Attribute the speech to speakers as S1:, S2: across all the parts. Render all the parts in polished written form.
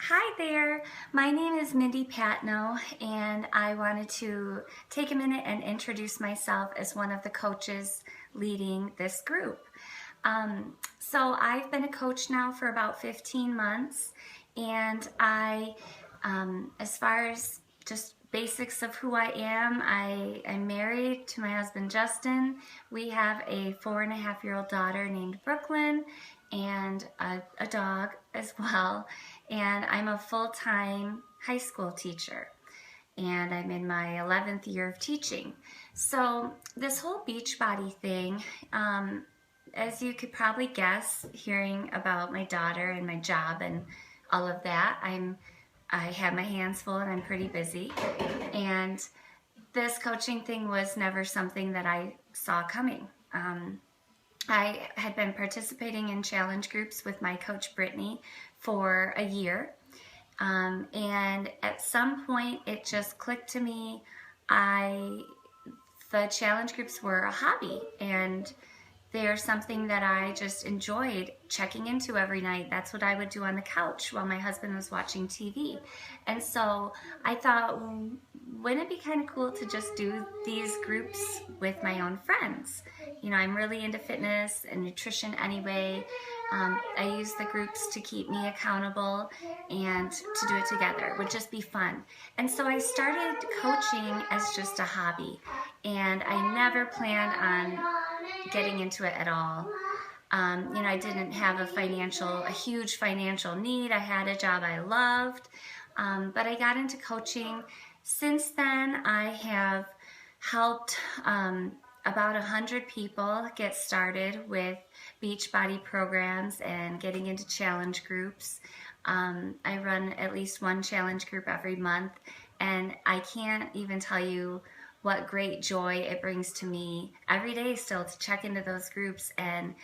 S1: Hi there, my name is Mindy Patno, and I wanted to take a minute and introduce myself as one of the coaches leading this group. So I've been a coach now for about 15 months, and as far as just basics of who I am married to my husband Justin. We have a 4.5-year-old daughter named Brooklyn and a dog as well. And I'm a full-time high school teacher. And I'm in my 11th year of teaching. So this whole Beachbody thing, as you could probably guess, hearing about my daughter and my job and all of that, I have my hands full and I'm pretty busy. And this coaching thing was never something that I saw coming. I had been participating in challenge groups with my coach Brittany for a year. And at some point it just clicked to me. The challenge groups were a hobby, and they're something that I just enjoyed checking into every night. That's what I would do on the couch while my husband was watching TV. And so I thought, wouldn't it be kind of cool to just do these groups with my own friends? You know, I'm really into fitness and nutrition anyway. I use the groups to keep me accountable and to do it together. It would just be fun. And so I started coaching as just a hobby, and I never planned on getting into it at all. I didn't have a huge financial need. I had a job I loved, but I got into coaching. Since then, I have helped about 100 people get started with Beachbody programs and getting into challenge groups. I run at least one challenge group every month, and I can't even tell you what great joy it brings to me every day still to check into those groups and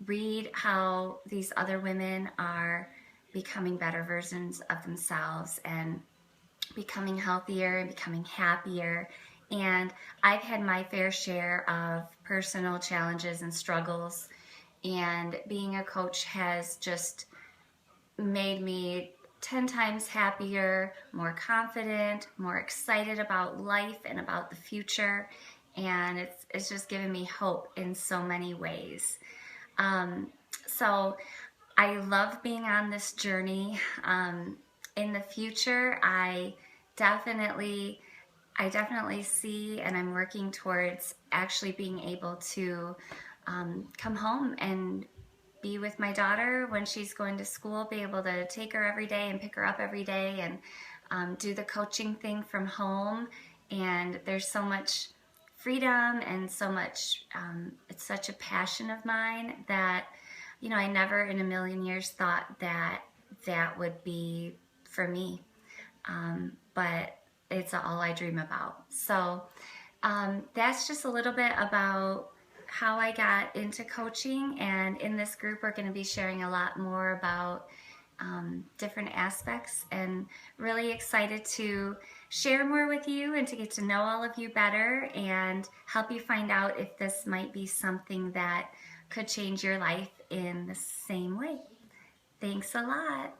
S1: read how these other women are becoming better versions of themselves and becoming healthier and becoming happier. And I've had my fair share of personal challenges and struggles, and being a coach has just made me 10 times happier, more confident, more excited about life and about the future, and it's just given me hope in so many ways. So I love being on this journey. In the future, I definitely see, and I'm working towards actually being able to come home and be with my daughter when she's going to school, be able to take her every day and pick her up every day, and do the coaching thing from home. And there's so much freedom and so much, it's such a passion of mine that, I never in a million years thought that that would be for me. But it's all I dream about. So that's just a little bit about how I got into coaching, and in this group we're going to be sharing a lot more about different aspects, and really excited to share more with you and to get to know all of you better and help you find out if this might be something that could change your life in the same way. Thanks a lot.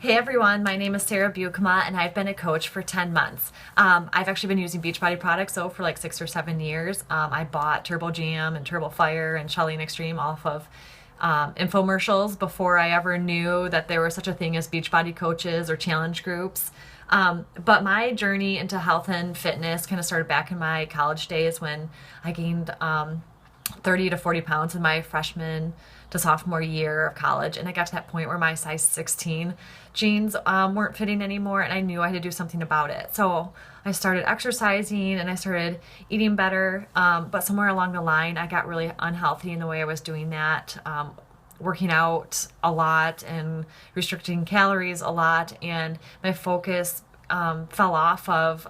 S2: Hey everyone, my name is Sarah Bukema and I've been a coach for 10 months. I've actually been using Beachbody products for like 6 or 7 years. I bought Turbo Jam and Turbo Fire and Chalene Extreme off of infomercials before I ever knew that there was such a thing as Beachbody coaches or challenge groups. But my journey into health and fitness kind of started back in my college days when I gained 30 to 40 pounds in my freshman to sophomore year of college, and I got to that point where my size 16 jeans weren't fitting anymore, and I knew I had to do something about it. So I started exercising and I started eating better, but somewhere along the line I got really unhealthy in the way I was doing that, working out a lot and restricting calories a lot, and my focus fell off of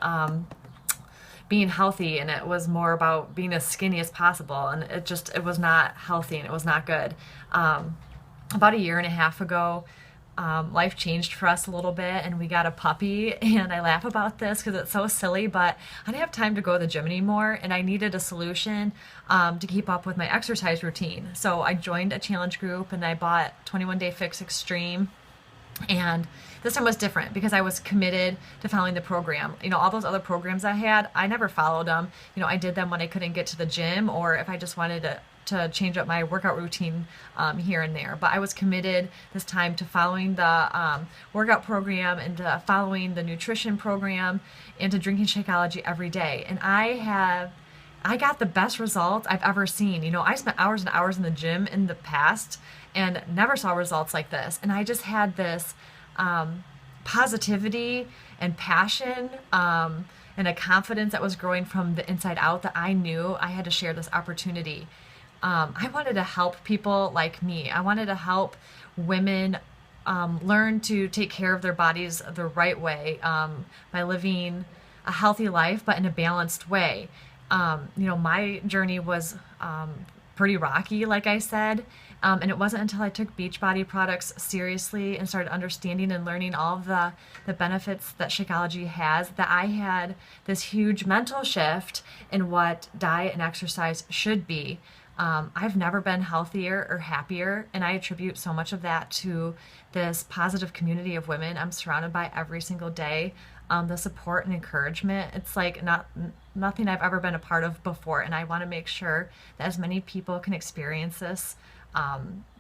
S2: being healthy, and it was more about being as skinny as possible, and it was not healthy and it was not good. About a year and a half ago, life changed for us a little bit and we got a puppy. And I laugh about this because it's so silly, but I didn't have time to go to the gym anymore and I needed a solution to keep up with my exercise routine. So I joined a challenge group and I bought 21 Day Fix Extreme. And this time was different because I was committed to following the program. All those other programs I had, I never followed them. I did them when I couldn't get to the gym or if I just wanted to change up my workout routine here and there. But I was committed this time to following the workout program and to following the nutrition program and to drinking Shakeology every day. And I got the best results I've ever seen. I spent hours and hours in the gym in the past and never saw results like this. And I just had this positivity and passion and a confidence that was growing from the inside out that I knew I had to share this opportunity. I wanted to help people like me. I wanted to help women learn to take care of their bodies the right way by living a healthy life, but in a balanced way. My journey was pretty rocky, like I said. And it wasn't until I took Beachbody products seriously and started understanding and learning all of the benefits that Shakeology has that I had this huge mental shift in what diet and exercise should be. I've never been healthier or happier, and I attribute so much of that to this positive community of women I'm surrounded by every single day. The support and encouragement, it's like nothing I've ever been a part of before, and I want to make sure that as many people can experience this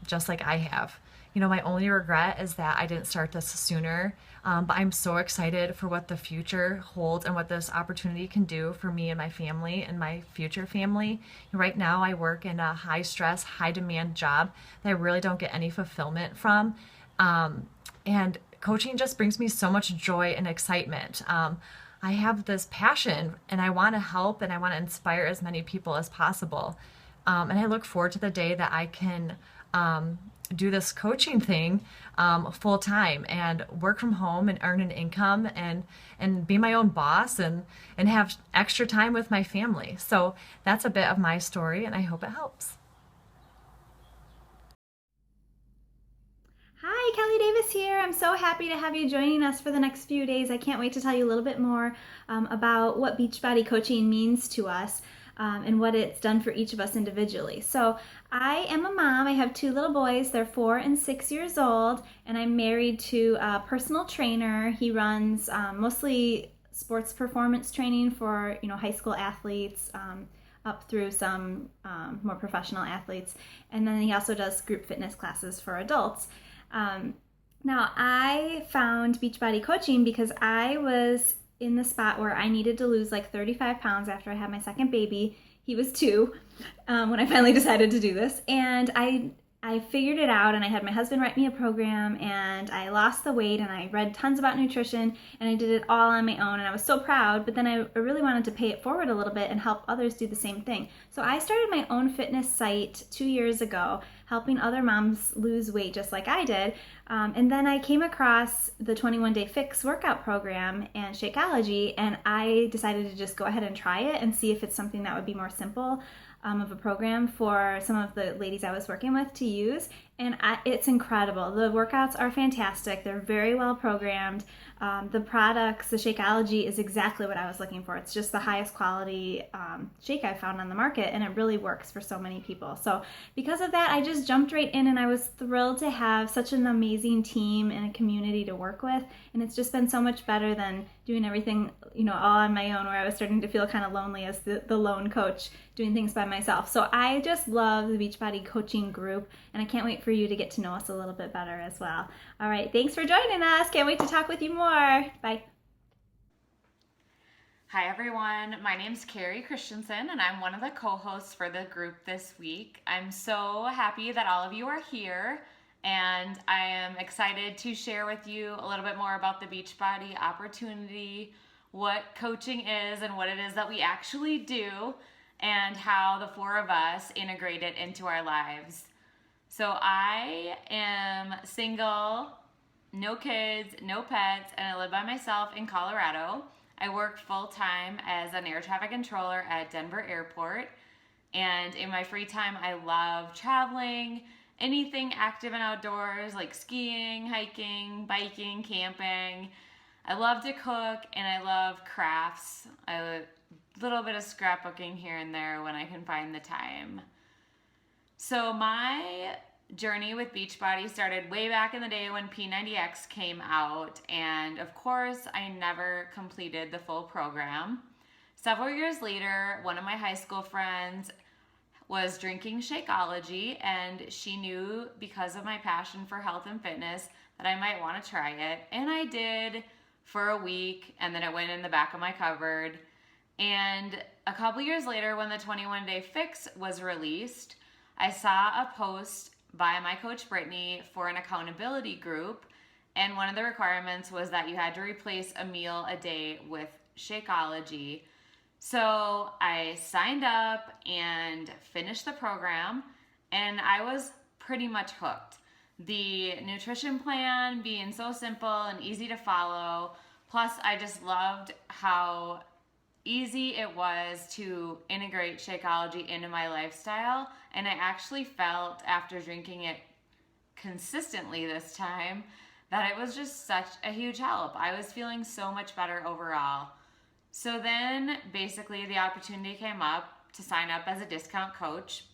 S2: just like I have. My only regret is that I didn't start this sooner, but I'm so excited for what the future holds and what this opportunity can do for me and my family and my future family. Right now, I work in a high stress, high demand job that I really don't get any fulfillment from. And coaching just brings me so much joy and excitement. I have this passion and I want to help and I want to inspire as many people as possible. And I look forward to the day that I can do this coaching thing full time and work from home and earn an income and be my own boss and have extra time with my family. So that's a bit of my story and I hope it helps.
S3: Hi, Kelly Davis here. I'm so happy to have you joining us for the next few days. I can't wait to tell you a little bit more about what Beachbody coaching means to us and what it's done for each of us individually. So I am a mom. I have two little boys. They're 4 and 6 years old, and I'm married to a personal trainer. He runs mostly sports performance training for high school athletes up through some more professional athletes, and then he also does group fitness classes for adults. Now, I found Beachbody coaching because I was in the spot where I needed to lose like 35 pounds after I had my second baby. He was 2 when I finally decided to do this. And I figured it out, and I had my husband write me a program, and I lost the weight, and I read tons about nutrition, and I did it all on my own, and I was so proud. But then I really wanted to pay it forward a little bit and help others do the same thing. So I started my own fitness site 2 years ago, helping other moms lose weight just like I did. And then I came across the 21 Day Fix workout program and Shakeology, and I decided to just go ahead and try it and see if it's something that would be more simple of a program for some of the ladies I was working with to use. And it's incredible. The workouts are fantastic. They're very well programmed. The products, the Shakeology is exactly what I was looking for. It's just the highest quality shake I've found on the market, and it really works for so many people. So because of that, I just jumped right in, and I was thrilled to have such an amazing team and a community to work with. And it's just been so much better than doing everything, all on my own, where I was starting to feel kind of lonely as the lone coach doing things by myself. So I just love the Beachbody coaching group, and I can't wait for you to get to know us a little bit better as well. All right, thanks for joining us. Can't wait to talk with you more. Bye.
S4: Hi everyone, my name's Carrie Christensen and I'm one of the co-hosts for the group this week. I'm so happy that all of you are here, and I am excited to share with you a little bit more about the Beachbody opportunity, what coaching is and what it is that we actually do, and how the 4 of us integrate it into our lives. So I am single, no kids, no pets, and I live by myself in Colorado. I work full-time as an air traffic controller at Denver Airport, and in my free time I love traveling anything active and outdoors, like skiing, hiking, biking, camping. I love to cook and I love crafts. A little bit of scrapbooking here and there when I can find the time. So my journey with Beachbody started way back in the day when P90X came out, and of course I never completed the full program. Several years later, one of my high school friends was drinking Shakeology, and she knew because of my passion for health and fitness that I might want to try it, and I did for a week, and then it went in the back of my cupboard. And a couple years later, when the 21 Day Fix was released, I saw a post by my coach Brittany for an accountability group, and one of the requirements was that you had to replace a meal a day with Shakeology. So I signed up and finished the program, and I was pretty much hooked. The nutrition plan being so simple and easy to follow, plus I just loved how easy it was to integrate Shakeology into my lifestyle, and I actually felt after drinking it consistently this time that it was just such a huge help. I was feeling so much better overall. So then basically the opportunity came up to sign up as a discount coach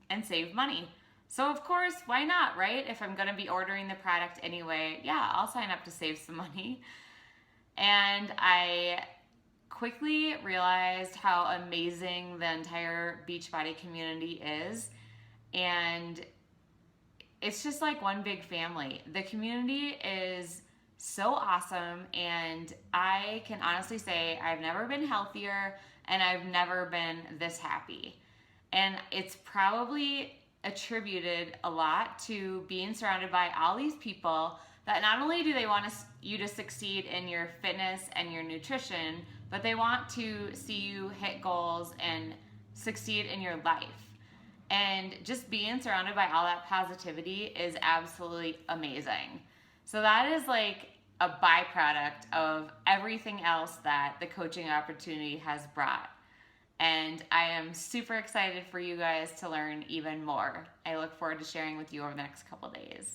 S4: and save money. So of course, why not, right? If I'm gonna be ordering the product anyway, yeah, I'll sign up to save some money. And I quickly realized how amazing the entire Beachbody community is, and it's just like one big family. The community is so awesome, and I can honestly say I've never been healthier and I've never been this happy. And it's probably attributed a lot to being surrounded by all these people that not only do they want you to succeed in your fitness and your nutrition, but they want to see you hit goals and succeed in your life. And just being surrounded by all that positivity is absolutely amazing. So that is like a byproduct of everything else that the coaching opportunity has brought. And I am super excited for you guys to learn even more. I look forward to sharing with you over the next couple days.